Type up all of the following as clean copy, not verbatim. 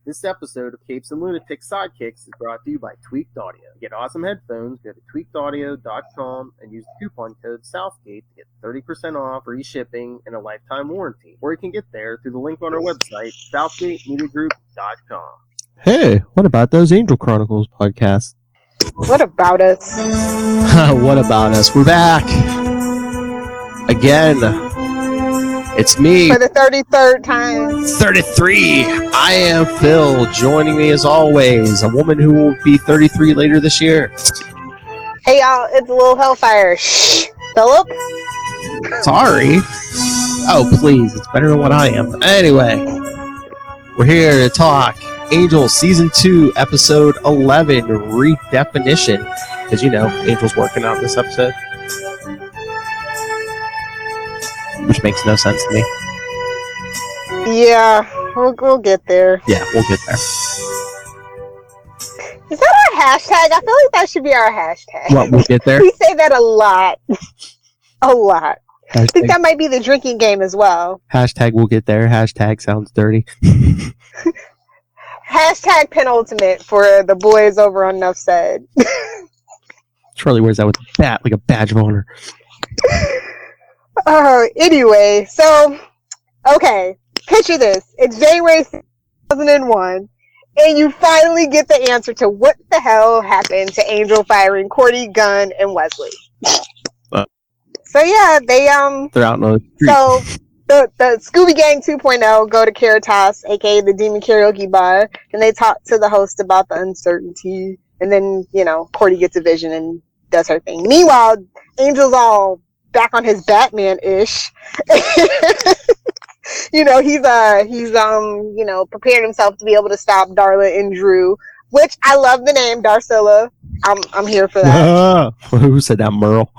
This episode of Capes and Lunatics Sidekicks is brought to you by Tweaked Audio. To get awesome headphones, go to tweakedaudio.com and use the coupon code SOUTHGATE to get 30% off, free shipping, and a lifetime warranty. Or you can get there through the link on our website, southgatemediagroup.com. Hey, what about those Angel Chronicles podcasts? What about us? What about us? We're back! Again. It's me. For the 33rd time. 33! I am Phil. Joining me as always, a woman who will be 33 later this year. Hey y'all, it's a little Hellfire. Shh! Philip? Sorry. Oh, please. It's better than what I am. Anyway, we're here to talk Angel Season 2, Episode 11, Redefinition. Because, you know, Angel's working on this episode. Which makes no sense to me. Yeah, we'll get there. Yeah, we'll get there. Is that our hashtag? I feel like that should be our hashtag. What, we'll get there? We say that a lot. A lot. Hashtag, I think that might be the drinking game as well. hashtag we'll get there. Hashtag sounds dirty. Hashtag penultimate for the boys over on Nuff Said. Charlie wears that with a bat, like a badge of honor. Anyway, so, okay, picture this. It's January 2001, and you finally get the answer to what the hell happened to Angel firing Cordy, Gunn, and Wesley. So yeah, they're out on the street. So, the Scooby Gang 2.0 go to Caritas, aka the Demon Karaoke Bar, and they talk to the host about the uncertainty, and then, you know, Cordy gets a vision and does her thing. Meanwhile, Angel's all back on his Batman-ish. You know, he's you know, prepared himself to be able to stop Darla and Drew, which I love the name Darcilla. I'm here for that. Who said that, Merle?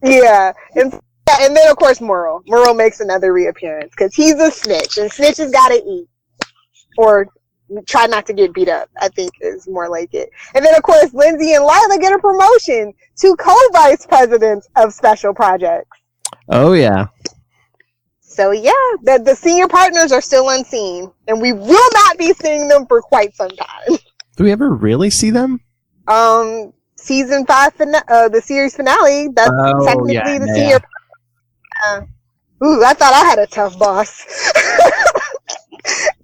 Yeah. And then of course Merle. Merle makes another reappearance because he's a snitch, and snitches gotta eat. Or try not to get beat up, I think is more like it. And then of course Lindsay and Lila get a promotion to co-vice presidents of special projects. Oh yeah. So yeah, the senior partners are still unseen, and we will not be seeing them for quite some time. Do we ever really see them? Season 5 the series finale, that's technically the senior. Ooh, I thought I had a tough boss.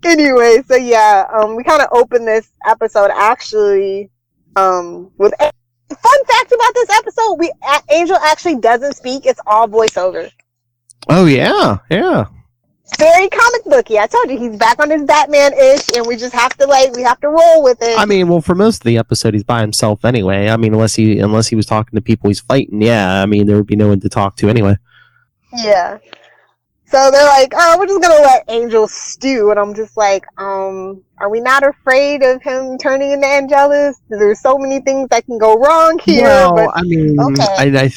Anyway, so yeah, we kind of open this episode actually with a fun fact about this episode. Angel actually doesn't speak; it's all voiceover. Oh yeah. Very comic booky. I told you he's back on his Batman-ish, and we just have to roll with it. I mean, well, for most of the episode, he's by himself anyway. I mean, unless he was talking to people he's fighting. Yeah, I mean, there would be no one to talk to anyway. Yeah. So they're like, oh, we're just gonna let Angel stew, and I'm just like, are we not afraid of him turning into Angelus? There's so many things that can go wrong here. Well, but, I mean, okay.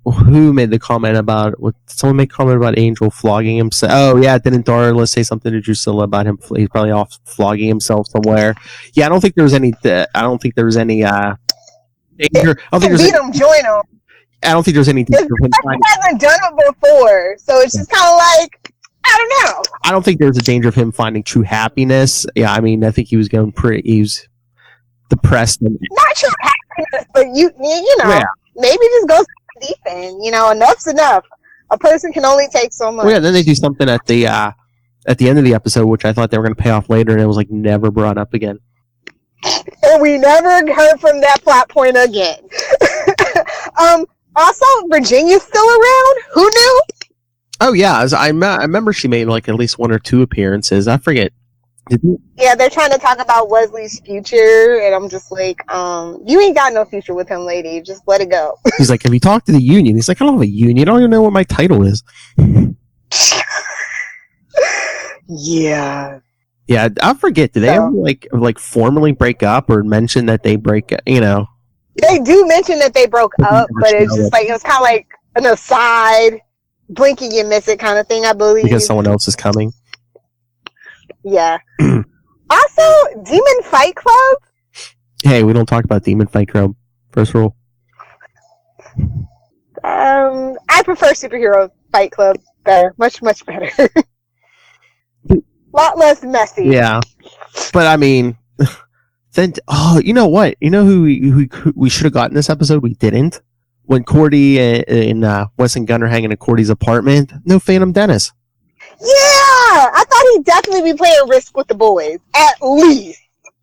Who made the comment about? Someone made a comment about Angel flogging himself. Oh yeah, didn't Darla say something to Drusilla about him? He's probably off flogging himself somewhere. Yeah, I don't think there was any. Danger. I don't think there's any. Join him. I don't think there's any danger of him. He hasn't done it before, so it's just kind of like, I don't know. I don't think there's a danger of him finding true happiness. Yeah, I mean, I think he was going he was depressed. Not true happiness, but you know, yeah. Maybe just go deep end. You know, enough's enough. A person can only take so much. Well, yeah, then they do something at the end of the episode, which I thought they were going to pay off later, and it was like never brought up again. And we never heard from that plot point again. Also, Virginia's still around. Who knew? Oh yeah, I remember she made like at least 1 or 2 appearances. I forget. Yeah, they're trying to talk about Wesley's future, and I'm just like, you ain't got no future with him, lady. Just let it go. He's like, have you talked to the union? He's like, I don't have a union. I don't even know what my title is. Yeah. Yeah, I forget. Did they ever like formally break up or mention that they break? You know. They do mention that they broke up, but it's just like, it was kind of like an aside, blinking you miss it kind of thing, I believe. Because someone else is coming. Yeah. Also, Demon Fight Club? Hey, we don't talk about Demon Fight Club. First rule. I prefer Superhero Fight Club better. Much, much better. Lot less messy. Yeah. But I mean, then you know what? You know who we should have gotten this episode? We didn't. When Cordy and Wes and Gunn are hanging in Cordy's apartment, no Phantom Dennis. Yeah, I thought he'd definitely be playing Risk with the boys, at least.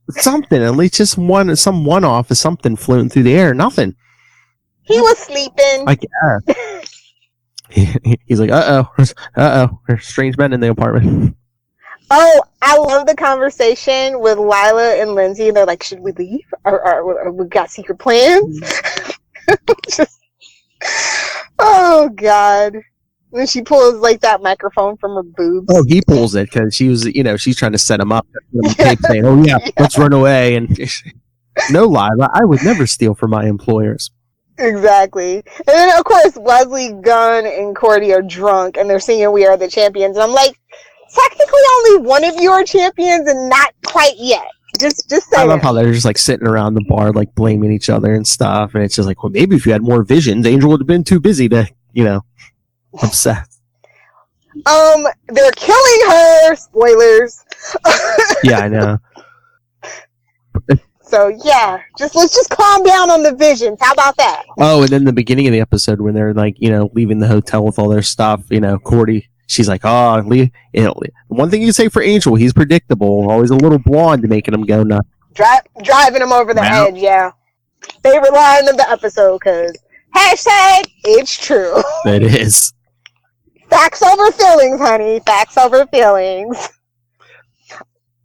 Something, at least just some one-off of something floating through the air. Nothing. He was sleeping. I guess. He's like, there's strange men in the apartment. Oh, I love the conversation with Lila and Lindsay. They're like, should we leave? Or we got secret plans? Oh, God. When she pulls, like, that microphone from her boobs. Oh, he pulls it because she was, she's trying to set him up. Saying, oh, yeah, let's run away. And no, Lila, I would never steal from my employers. Exactly. And then, of course, Leslie, Gunn, and Cordy are drunk, and they're singing We Are the Champions. And I'm like, technically only one of you are champions, and not quite yet. Just saying. I love how they're just, like, sitting around the bar, like, blaming each other and stuff. And it's just like, well, maybe if you had more visions, Angel would have been too busy to, upset. They're killing her. Spoilers. Yeah, I know. So yeah, let's just calm down on the visions. How about that? Oh, and then the beginning of the episode when they're like, leaving the hotel with all their stuff, Cordy, she's like, one thing you say for Angel, he's predictable, always a little blonde, making him go nuts. Driving him over the edge, yeah. Favorite line of the episode, because hashtag it's true. It is. Facts over feelings, honey. Facts over feelings.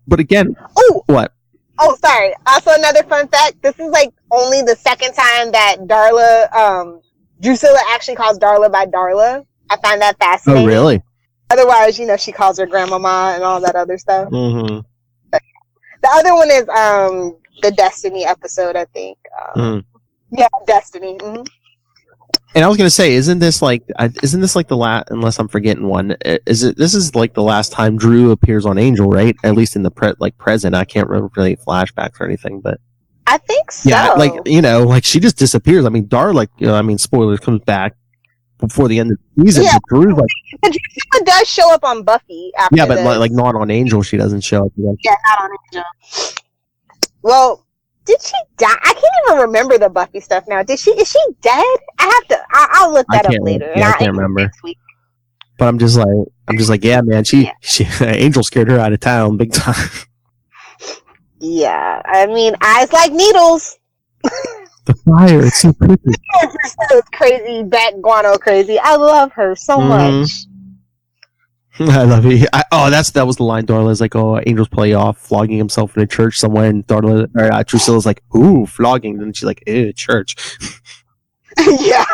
But again, what? Oh, sorry. Also, another fun fact. This is, like, only the second time that Drusilla actually calls Darla by Darla. I find that fascinating. Oh, really? Otherwise, she calls her grandmama and all that other stuff. Mm-hmm. The other one is the Destiny episode, I think. Yeah, Destiny. Mm-hmm. And I was gonna say, isn't this like the last? Unless I'm forgetting one, this is like the last time Drew appears on Angel, right? At least in the present. I can't remember really flashbacks or anything, but I think so. Yeah, like she just disappears. I mean, Darla, spoilers, comes back before the end of the season. Yeah, Drew, Drew does show up on Buffy. After but this. Not on Angel. She doesn't show up. Yeah, not on Angel. Well. Did she die? I can't even remember the Buffy stuff now. Is she dead? I'll look that up later. I can't remember. Next week. But I'm just like, yeah, man, she Angel scared her out of town big time. Yeah, I mean, eyes like needles. The fire, it's so pretty. It's crazy, bat guano crazy. I love her so much. I love it. That was the line. Darla's like, oh, Angel's probably off flogging himself in a church somewhere, and Drusilla's like, ooh, flogging. And she's like, ew, church. Yeah.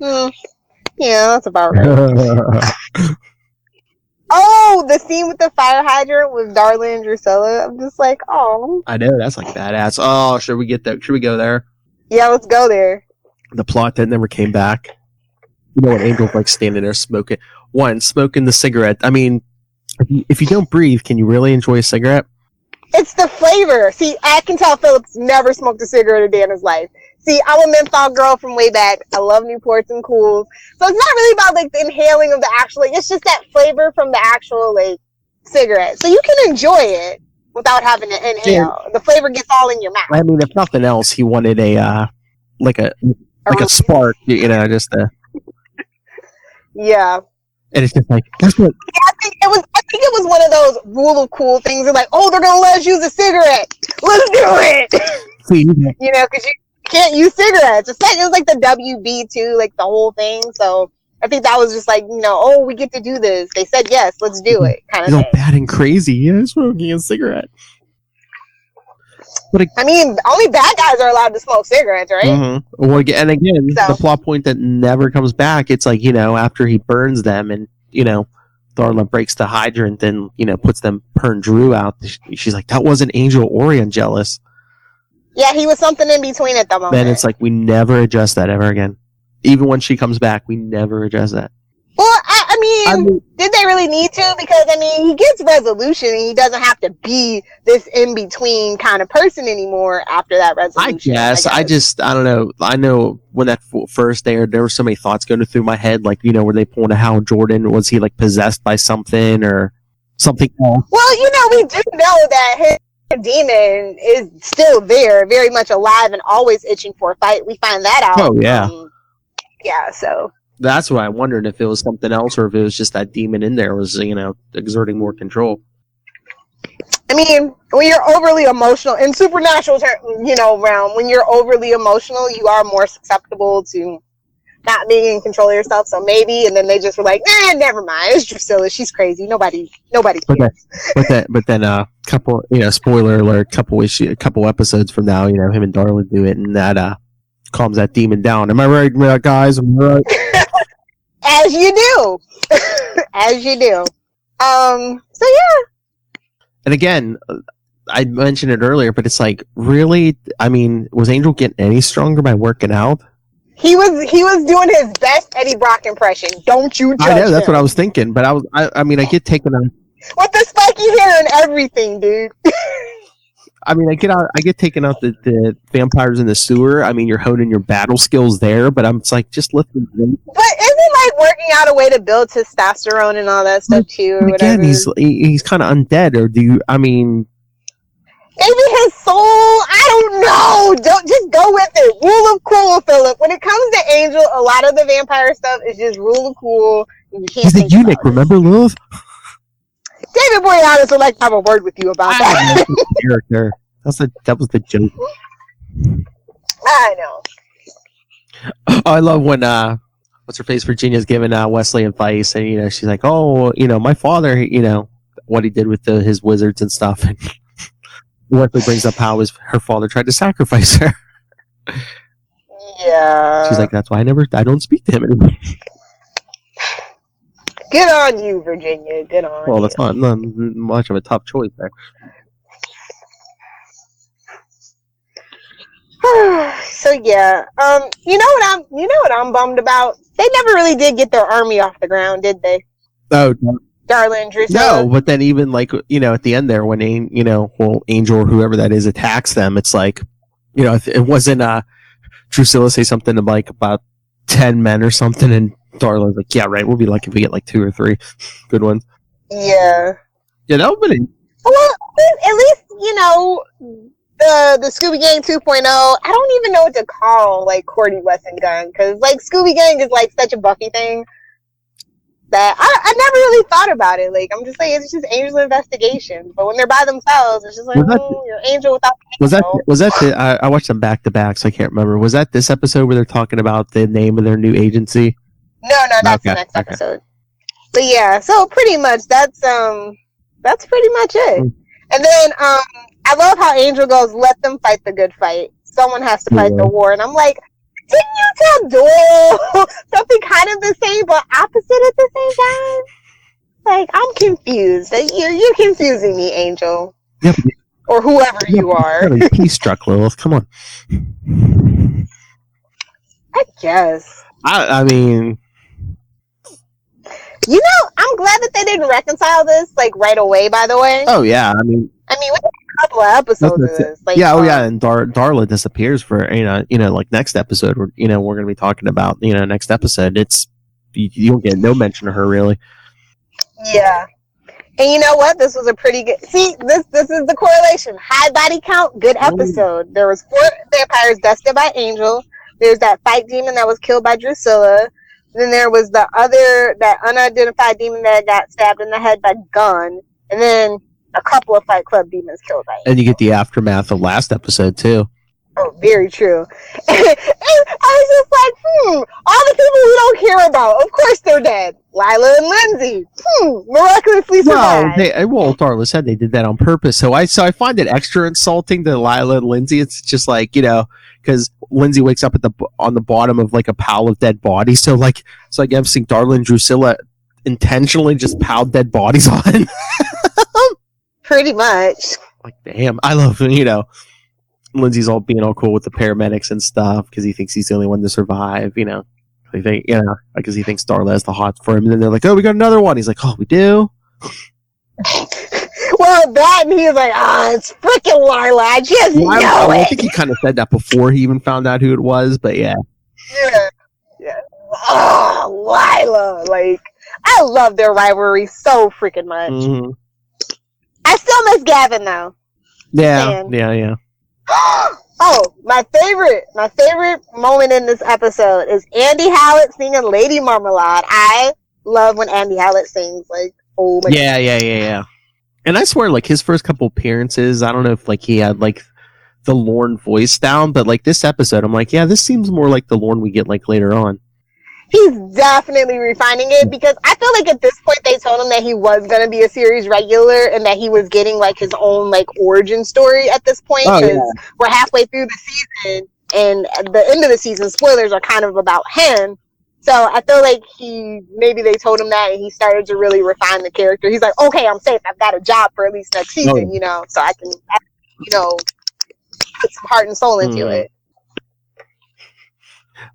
Yeah, that's about right. Oh, the scene with the fire hydrant with Darla and Drusilla. I'm just like, oh. I know, that's like badass. Oh, should we get there? Should we go there? Yeah, let's go there. The plot that never came back. When Angel's like standing there smoking the cigarette. I mean, if you don't breathe, can you really enjoy a cigarette? It's the flavor. See, I can tell Philip's never smoked a cigarette a day in his life. See, I'm a menthol girl from way back. I love Newports and Cools. So it's not really about like the inhaling of the actual, it's just that flavor from the actual like cigarette. So you can enjoy it without having to inhale. Yeah. The flavor gets all in your mouth. I mean, if nothing else, he wanted a spark, just a. Yeah. And it's just like, that's what. Yeah, I think it was one of those rule of cool things. They're like, oh, they're gonna let us use a cigarette. Let's do it. Because you can't use cigarettes. It was like the WB too, like the whole thing. So I think that was just like, oh, we get to do this. They said yes, let's do it, kind of thing. Bad and crazy. Yeah, smoking a cigarette. But I mean, only bad guys are allowed to smoke cigarettes, right? Mm-hmm. Well, and again, the plot point that never comes back. It's like, after he burns them and, Darla breaks the hydrant and, puts them, her and Drew out. She's like, that wasn't Angel or Angelus. Yeah, he was something in between at the moment. Then it's like, we never adjust that ever again. Even when she comes back, we never adjust that. Well, I mean, did they really need to? Because, he gets resolution and he doesn't have to be this in-between kind of person anymore after that resolution. I don't know. I know when that first aired, there were so many thoughts going through my head, like, were they pulling a Hal Jordan? Was he, like, possessed by something or something else? Well, we do know that demon is still there, very much alive and always itching for a fight. We find that out. Oh, yeah. Yeah, so. That's why I wondered if it was something else or if it was just that demon in there was, exerting more control. I mean, when you're overly emotional, in supernatural, realm, when you're overly emotional, you are more susceptible to not being in control of yourself. So maybe, and then they just were like, never mind. It's Drusilla. She's crazy. Nobody cares. But then, couple, spoiler alert, couple episodes from now, him and Darla do it, and that calms that demon down. Am I right, guys? Am I right? As you do. As you do. So yeah. And again, I mentioned it earlier, but it's like, really? I mean, was Angel getting any stronger by working out? He was doing his best Eddie Brock impression. Don't you judge I know, that's him. what I was thinking, but I get taken out. With the spiky hair and everything, dude. I get taken out the vampires in the sewer. I mean, you're honing your battle skills there, but it's like, just listen. But isn't like working out a way to build testosterone and all that stuff too? Or again, whatever? he's kind of undead, or do you? I mean, maybe his soul. I don't know. Don't just go with it. Rule of cool, Philip. When it comes to Angel, a lot of the vampire stuff is just rule of cool. And you can't. He's a eunuch. Remember, Lilith? David Boreanaz would like to have a word with you about that. Character. That was the joke. I know. Oh, I love when what's her face, Virginia's giving Wesley advice, and she's like, oh, my father, what he did with his wizards and stuff, and Wesley brings up how her father tried to sacrifice her. Yeah. She's like, that's why I don't speak to him anymore. Good on you, Virginia. Good on you. Well, that's not much of a tough choice there. So yeah, you know what I'm bummed about? They never really did get their army off the ground, did they? Oh, Darla and Drusilla. no, but then even like at the end there when Angel or whoever that is attacks them, it's like it wasn't Drusilla say something like about 10 men or something, and Darla's like, yeah, right, we'll be lucky if we get like 2 or 3 good ones. Yeah. Yeah, that would be. Well, at least the Scooby Gang 2.0. I don't even know what to call like Cordy West and Gunn, because like Scooby Gang is like such a Buffy thing that I never really thought about it. Like I'm just like, it's just Angel's investigation, but when they're by themselves, it's just like you're Angel without. Was that I watched them back to back, so I can't remember. Was that this episode where they're talking about the name of their new agency? No, that's the next episode. But yeah, so pretty much that's pretty much it. And then I love how Angel goes, let them fight the good fight. Someone has to fight the war. And I'm like, didn't you tell Doyle something kind of the same but opposite at the same time? Like, I'm confused. You're confusing me, Angel. Yep. Or whoever you are. He's struck, Lilith. Come on. I guess. I mean... I'm glad that they didn't reconcile this, like, right away, by the way. Oh, yeah. I mean, we had a couple of episodes of this. Like, and Darla disappears for, like, next episode. We're going to be talking about, next episode. It's, you don't get no mention of her, really. Yeah. And you know what? This was a pretty good... See, this is the correlation. High body count, good episode. There was 4 vampires dusted by Angel. There's that fight demon that was killed by Drusilla. Then there was that unidentified demon that got stabbed in the head by Gunn. And then a couple of Fight Club demons killed by Angel. And you get the aftermath of last episode, too. Oh, very true. And I was just like, all the people we don't care about, of course they're dead. Lila and Lindsay, miraculously survived. Well, Darla said they did that on purpose. So I find it extra insulting to Lila and Lindsay. It's just like, because Lindsay wakes up on the bottom of like a pile of dead bodies. So like, it's like I'm seeing Darla and Drusilla intentionally just piled dead bodies on. Pretty much. Like, damn, I love, Lindsay's all being all cool with the paramedics and stuff because he thinks he's the only one to survive, because he thinks Darla has the hots for him. And then they're like, oh, we got another one. He's like, oh, we do? Well, that, and he's like, it's freaking Lila. I just know it. I think he kind of said that before he even found out who it was, but yeah. Yeah. Oh, Lila. Like, I love their rivalry so freaking much. Mm-hmm. I still miss Gavin, though. Yeah, Man. yeah. Oh, my favorite moment in this episode is Andy Howlett singing Lady Marmalade. I love when Andy Howlett sings. Like, oh my God. Yeah. And I swear, like, his first couple appearances, I don't know if, like, he had, like, the Lorne voice down, but, like, this episode, I'm like, yeah, this seems more like the Lorne we get, like, later on. He's definitely refining it, because I feel like at this point they told him that he was going to be a series regular and that he was getting, like, his own, like, origin story at this point, because we're halfway through the season, and at the end of the season, spoilers are kind of about him. So I feel like maybe they told him that and he started to really refine the character. He's like, okay, I'm safe. I've got a job for at least next season, you know, so I can, you know, put some heart and soul into it.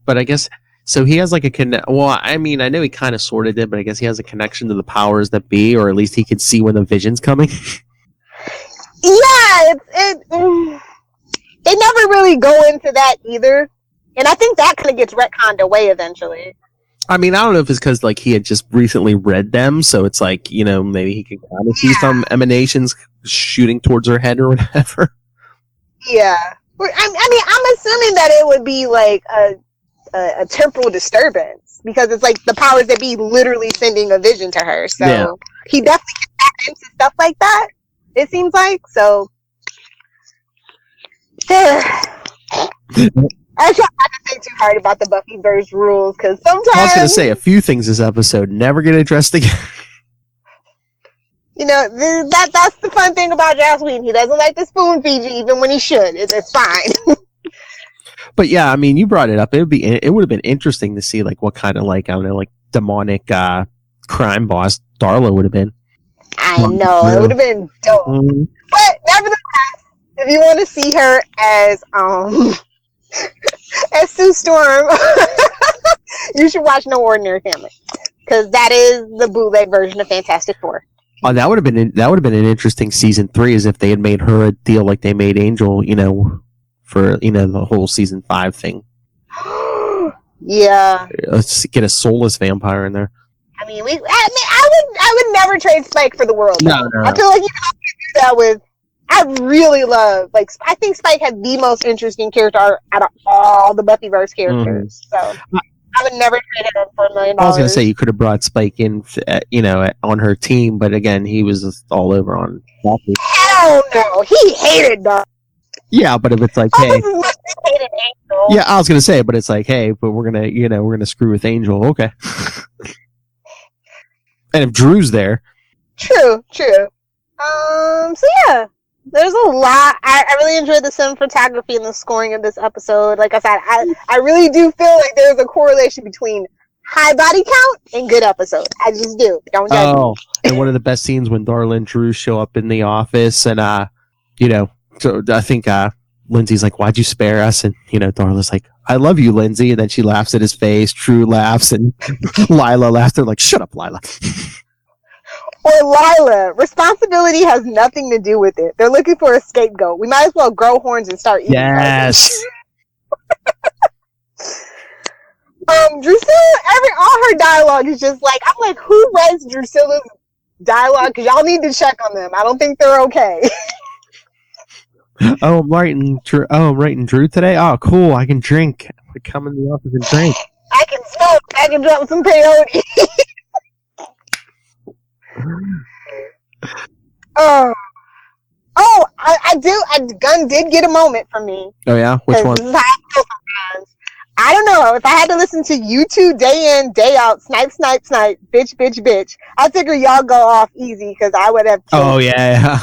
But I guess, so he has like well, I mean, I know he kind of sort of did, but I guess he has a connection to the powers that be, or at least he can see when the vision's coming. Yeah, they never really go into that either. And I think that kind of gets retconned away eventually. I mean, I don't know if it's because like he had just recently read them, so it's like, you know, maybe he can kind of see some emanations shooting towards her head or whatever. Yeah, I mean, I'm assuming that it would be like a temporal disturbance, because it's like the powers that be literally sending a vision to her. So he definitely can tap into stuff like that. It seems like so. I try not to think too hard about the Buffyverse rules, because sometimes I was going to say a few things this episode never get addressed again. You know, that's the fun thing about Joss Whedon. He doesn't like to spoon feed you even when he should. It's fine. But yeah, I mean, you brought it up. It would have been interesting to see like what kind of like, I don't know, like demonic crime boss Darla would have been. I know, it would have been dope. But nevertheless, if you want to see her as as Sue Storm, you should watch No Ordinary Family, because that is the bootleg version of Fantastic Four. Oh, that would have been an interesting season 3, as if they had made her a deal like they made Angel, you know, for, you know, the whole season 5 thing. Yeah. Let's get a soulless vampire in there. I mean, I would never trade Spike for the world. No. I feel like you can only do that with. I really love, like, I think Spike had the most interesting character art out of all the Buffyverse characters. So I would never trade him for $1 million. I was gonna say you could have brought Spike in, you know, on her team, but again, he was just all over on Buffy. Hell no, he hated Dark. Yeah, but if it's like, hey, yeah, I was gonna say, but it's like, hey, but we're gonna screw with Angel, okay? And if Drew's there, true. So yeah, there's a lot. I really enjoyed the cinematography and the scoring of this episode. Like I said, I really do feel like there's a correlation between high body count and good episode. I just do. Don't judge me. And one of the best scenes when Darla and Drew show up in the office, and you know, so I think Lindsay's like, "Why'd you spare us?" And you know, Darla's like, "I love you, Lindsay." And then she laughs at his face. Drew laughs, and Lila laughs. They're like, "Shut up, Lila." Or Lila, responsibility has nothing to do with it. They're looking for a scapegoat. We might as well grow horns and start eating. Yes. Drusilla, all her dialogue is just like, I'm like, who writes Drusilla's dialogue? Because y'all need to check on them. I don't think they're okay. I'm writing Drew today. Oh, cool. I can drink. I come in the office and drink. I can smoke. I can drop some peyote. I do. Gunn did get a moment from me. Oh yeah, which one? This is how I feel sometimes. I don't know. If I had to listen to you two day in, day out, snipe, bitch, I figure y'all go off easy, because I would have. Oh yeah.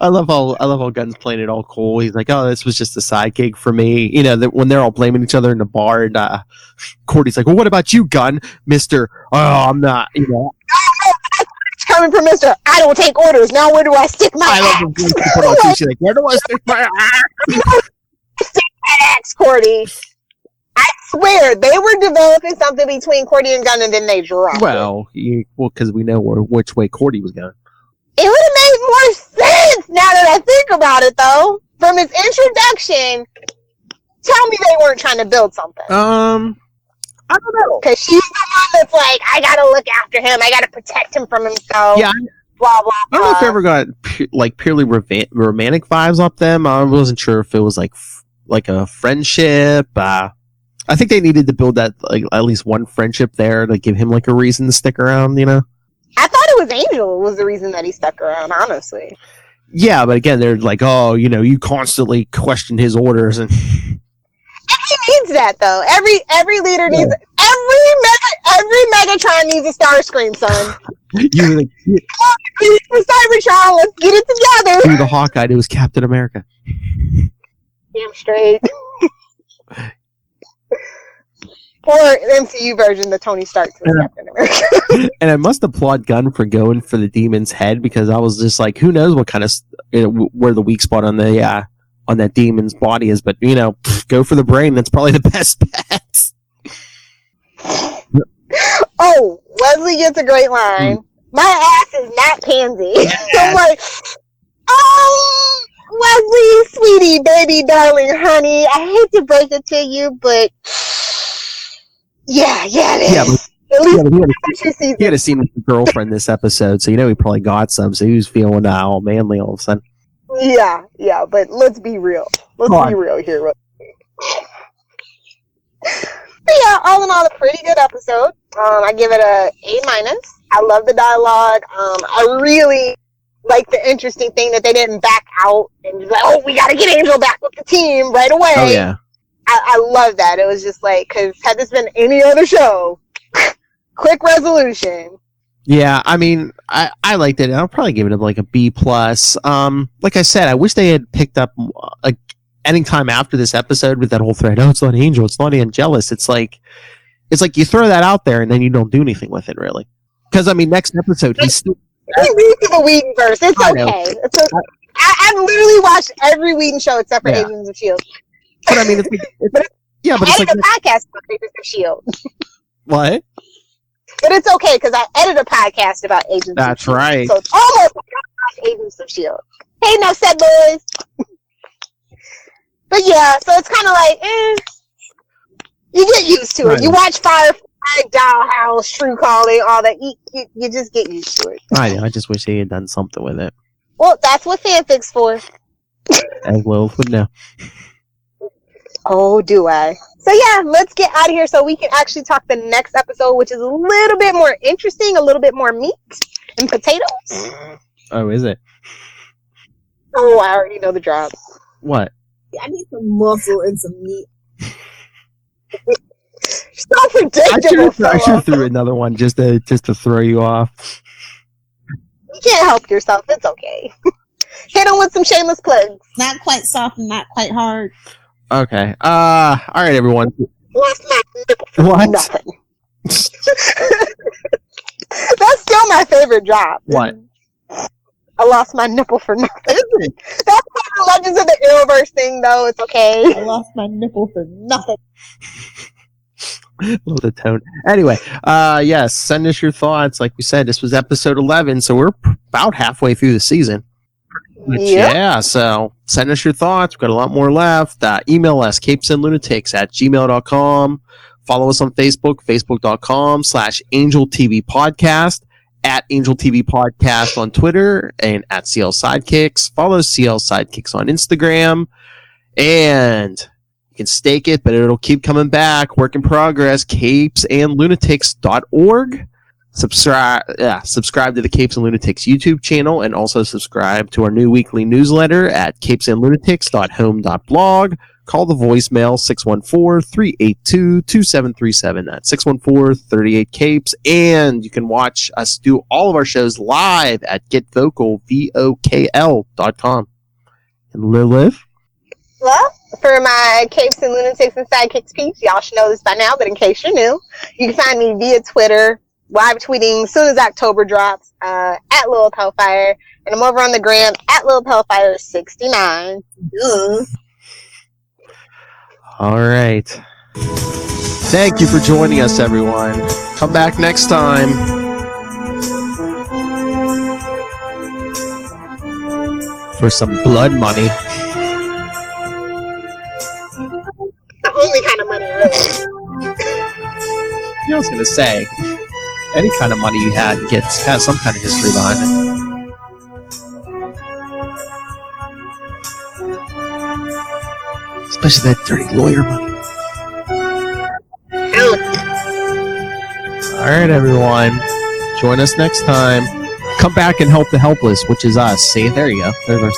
I love how Gunn's playing it all cool. He's like, "Oh, this was just a side gig for me." You know, when they're all blaming each other in the bar, and Cordy's like, "Well, what about you, Gunn, Mister?" Oh, I'm not. You know. Coming from Mister, I don't take orders. Now where do I stick my axe? She's like, "Where do I stick my axe?" Stick my axe, Cordy. I swear they were developing something between Cordy and Gunn, and then they dropped. Well, because we know which way Cordy was going. It would have made more sense now that I think about it, though. From his introduction, tell me they weren't trying to build something. I don't know. Because she's the one that's like, I gotta look after him. I gotta protect him from himself. Yeah, blah blah. I don't know if I ever got purely romantic vibes off them. I wasn't sure if it was like a friendship. I think they needed to build that at least one friendship there to give him like a reason to stick around. You know. I thought it was Angel was the reason that he stuck around. Honestly. Yeah, but again, they're like, oh, you constantly question his orders, and he needs that though. Every leader needs every Megatron needs a Starscream, son. You're like, For Cybertron, let's get it together. you're the Hawkeye who was Captain America. Damn straight. Or the MCU version, the Tony Stark was Captain America. And I must applaud Gunn for going for the demon's head, because I was just like, who knows what kind of where the weak spot on the on that demon's body is, but go for the brain. That's probably the best bet. Oh, Leslie gets a great line. My ass is not pansy. I'm like, oh, Leslie, sweetie, baby, darling, honey, I hate to break it to you, but yeah, it is. Yeah, but, at least he had a scene with his girlfriend this episode, so he probably got some, so he was feeling all manly all of a sudden. Yeah, but let's be real. Let's be real here. But yeah, all in all, a pretty good episode. I give it a A-. I love the dialogue. I really like the interesting thing that they didn't back out and be like, oh, we got to get Angel back with the team right away. Oh, yeah. I love that. It was just like, because had this been any other show, quick resolution. Yeah, I mean, I liked it. I'll probably give it like a B+. Like I said, I wish they had picked up any time after this episode with that whole thread. Oh, it's not Angel, it's not Angelus. It's like you throw that out there and then you don't do anything with it, really. Because I mean, next episode he's still. We read to the Whedonverse. It's okay. I've literally watched every Whedon show except for Agents of S.H.I.E.L.D. But I mean, it's it's like a podcast about Agents of S.H.I.E.L.D. What? But it's okay because I edit a podcast about Agents of S.H.I.E.L.D. That's right. So it's almost like Agents of S.H.I.E.L.D. Hey, now said boys. But yeah, so it's kind of like, you get used to it. You watch Firefly, Dollhouse, True Calling, all that. You just get used to it. I know. I just wish they had done something with it. Well, that's what fanfic's for. As Lilith would know. Oh, do I? So yeah, let's get out of here so we can actually talk the next episode, which is a little bit more interesting, a little bit more meat and potatoes. Oh, is it? Oh, I already know the drop. What? I need some muscle and some meat. So predictable. I should have threw another one just to throw you off. You can't help yourself. It's okay. Hit them with some shameless plugs. Not quite soft and not quite hard. Okay. All right, everyone. Lost my nipple for What? nothing. That's still my favorite drop. What? I lost my nipple for nothing. That's the Legends of the Arrowverse thing, though. It's okay. I lost my nipple for nothing. Love the tone. Anyway, yes, send us your thoughts. Like we said, this was episode 11, so we're about halfway through the season. Which, yeah, so send us your thoughts. We've got a lot more left. Email us, capesandlunatics@gmail.com. Follow us on Facebook, facebook.com/AngelTVPodcast, @AngelTVPodcast on Twitter, and @CL Sidekicks. Follow CL Sidekicks on Instagram. And you can stake it, but it'll keep coming back. Work in progress, capesandlunatics.org. Subscribe to the Capes and Lunatics YouTube channel, and also subscribe to our new weekly newsletter at capesandlunatics.home.blog. Call the voicemail 614-382-2737. That's 614-38-CAPES. And you can watch us do all of our shows live at getvocal.com. And Lilith? Well, for my Capes and Lunatics and Sidekicks peeps, y'all should know this by now, but in case you're new, you can find me via Twitter, live tweeting as soon as October drops, at Lilith Hellfire, and I'm over on the gram at Lilith Hellfire 69. All right. Thank you for joining us, everyone. Come back next time. For some blood money. The only kind of money, really. I was going to say, any kind of money you had has some kind of history behind it. Especially that dirty lawyer money. All right, everyone. Join us next time. Come back and help the helpless, which is us. See, there you go. There's our